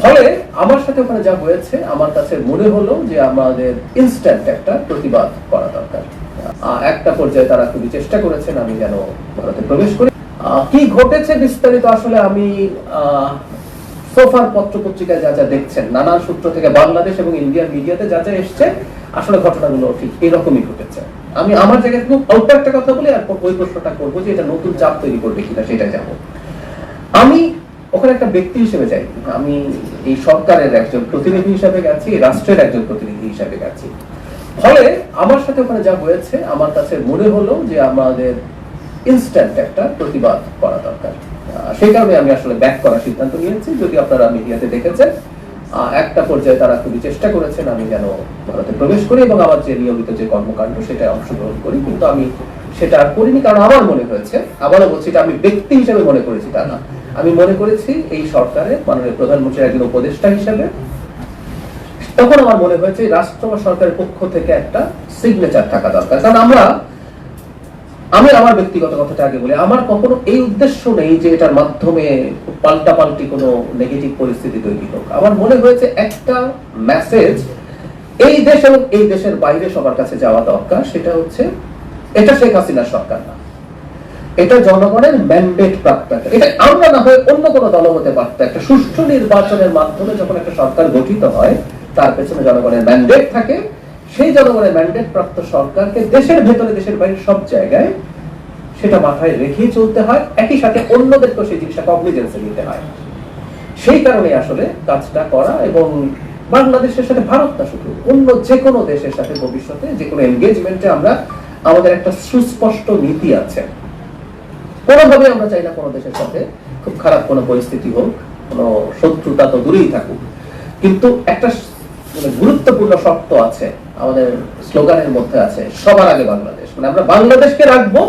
ফলে আমার সাথে ওখানে যা হয়েছে আমার কাছে মনে হলো যে আমাদের ইনস্ট্যান্ট একটা প্রতিবাদ করা দরকার। একটা পর্যায়ে তারা খুবই চেষ্টা করেছেন আমি যেন ভারতে প্রবেশ করি। কি ঘটেছে বিস্তারিত আসলে আমি সোফার পত্র পত্রিকায় যা যা দেখছেন নানান সূত্র থেকে বাংলাদেশ এবং ইন্ডিয়ান মিডিয়াতে যা যা এসছে আসলে ঘটনাগুলো ঠিক এরকমই ঘটেছে। আমি আমার জায়গায় খুব অল্প একটা কথা বলি আর ওই প্রশ্নটা করবো যে এটা নতুন চাপ তৈরি করবে কিনা সেটা যাবো। আমি ওখানে একটা ব্যক্তি হিসেবে যাই, আমি এই সরকারের একজন প্রতিনিধি হিসেবে গেছি, রাষ্ট্রের একজন প্রতিনিধি হিসেবে গেছি। ফলে আমার সাথে ওখানে যা হয়েছে আমার কাছে মনে হলো যে আমাদের ইনস্ট্যান্ট একটা প্রতিবাদ করা দরকার। সেই কারণে আমি আসলে ব্যাক করার সিদ্ধান্ত নিয়েছি। যদি আপনারা মিডিয়াতে দেখেছেন একটা পর্যায়ে তারা খুবই চেষ্টা করেছেন আমি যেন ভারতে প্রবেশ করি এবং আমার যে নিয়মিত যে কর্মকাণ্ড সেটা অংশগ্রহণ করি, কিন্তু আমি সেটা করিনি। কারণ আমার মনে হয়েছে, আবারও বলছি এটা আমি ব্যক্তি হিসেবে মনে করেছি তা না, আমি মনে করেছি এই সরকারের মাননীয় প্রধানমন্ত্রীর একজন উপদেষ্টা হিসেবে তখন আমার মনে হয়েছে রাষ্ট্র বা সরকারের পক্ষ থেকে একটা সিগনেচার থাকা দরকার। কারণ আমি আমার ব্যক্তিগত কথাটা আগে বলি, আমার কখনো এই উদ্দেশ্য নেই যে এটার মাধ্যমে পাল্টাপাল্টি কোনো নেগেটিভ পরিস্থিতি তৈরি হোক। আমার মনে হয়েছে একটা মেসেজ এই দেশ এবং এই দেশের বাইরে সবার কাছে যাওয়া দরকার। সেটা হচ্ছে এটা শেখ হাসিনার সরকার না, এটা জনগণের ম্যান্ডেট প্রাপ্ত। এটা আমরা না হয়ে অন্য কোনো দল হতে পারত। একটা সুষ্ঠু নির্বাচনের মাধ্যমে যখন একটা সরকার গঠিত হয় তার পেছনে জনগণের ম্যান্ডেট থাকে। সেই জনগণের ম্যান্ডেট প্রাপ্ত সরকারকে দেশের ভেতরে দেশের বাইরে সব জায়গায় সেটা মাথায় রেখেই চলতে হয়, একই সাথে অন্যদেরকেও সেই জিনিসটা কগনিজেন্সে নিতে হয়। সেই কারণে আসলে কাজটা করা এবং বাংলাদেশের সাথে ভারত না শুধু অন্য যে কোনো দেশের সাথে ভবিষ্যতে যে কোনো এনগেজমেন্টে আমরা আমাদের একটা সুস্পষ্ট নীতি আছে। কোনোভাবে আমরা চাই না কোনো দেশের সাথে খুব খারাপ কোনো পরিস্থিতি হোক, কোনো শত্রুতা তো দূরেই থাকুক, কিন্তু একটা গুরুত্বপূর্ণ শর্ত আছে আমাদের স্লোগানের মধ্যে আছে, সবার আগে বাংলাদেশ। মানে আমরা বাংলাদেশকে রাখবো,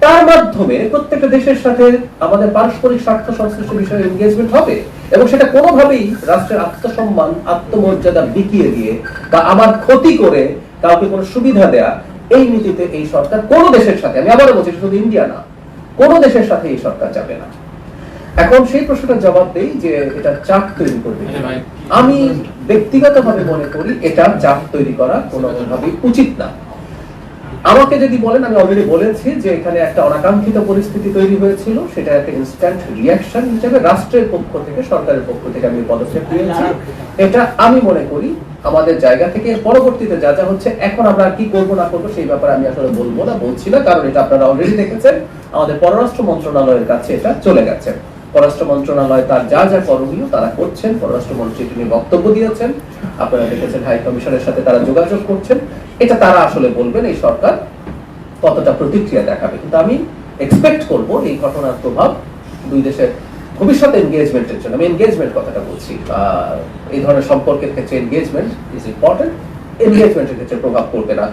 তার মাধ্যমে প্রত্যেকটা দেশের সাথে আমাদের পারস্পরিক স্বার্থ সংশ্লিষ্ট বিষয়ে এনগেজমেন্ট হবে এবং সেটা কোনোভাবেই রাষ্ট্রের আত্মসম্মান আত্মমর্যাদা বিকিয়ে দিয়ে বা আমার ক্ষতি করে কাউকে কোনো সুবিধা দেয়া, এই নীতিতে এই সরকার কোনো দেশের সাথে, আমি আবারও বলছি শুধু ইন্ডিয়া না, কোনো দেশের সাথে এই সরকার যাবে না। এখন সেই প্রশ্নটার জবাব দেই যে এটা চাপ তৈরি করবে। আমি ব্যক্তিগতভাবে মনে করি এটা চাপ তৈরি করা কোনোভাবেই উচিত না। আমাকে যদি বলেন, আমি অলরেডি বলেছি যে এখানে একটা অনাকাঙ্ক্ষিত পরিস্থিতি তৈরি হয়েছিল, সেটা একটা ইনস্ট্যান্ট রিঅ্যাকশন হিসেবে রাষ্ট্রের পক্ষ থেকে সরকারের পক্ষ থেকে আমি পদক্ষেপ নিয়েছি। এটা আমি মনে করি আমাদের জায়গা থেকে পরবর্তীতে যা যা হচ্ছে এখন আমরা কি করবো না করবো সেই ব্যাপারে আমি আসলে বলবো না, বলছি না, কারণ এটা আপনারা অলরেডি দেখেছেন আমাদের পররাষ্ট্র মন্ত্রণালয়ের কাছে এটা চলে গেছে। পররাষ্ট্র মন্ত্রণালয় তার যা যা করণীয় তারা করছেন, পররাষ্ট্রমন্ত্রী তিনি বক্তব্য দিয়েছেন, আপনারা দেখেছেন হাই কমিশনের সাথে তারা যোগাযোগ করছেন। এটা তারা আসলে বলবেন এই সরকার কতটা প্রতিক্রিয়া দেখাবে, কিন্তু আমি এক্সপেক্ট করব এই ঘটনার প্রভাব দুই দেশের ভবিষ্যৎ এনগেজমেন্টের জন্য, আমি এনগেজমেন্ট কথাটা বলছি, এই ধরনের সম্পর্কের ক্ষেত্রে এনগেজমেন্ট ইজ ইম্পর্টেন্ট, এনগেজমেন্টের ক্ষেত্রে প্রভাব পড়বে না।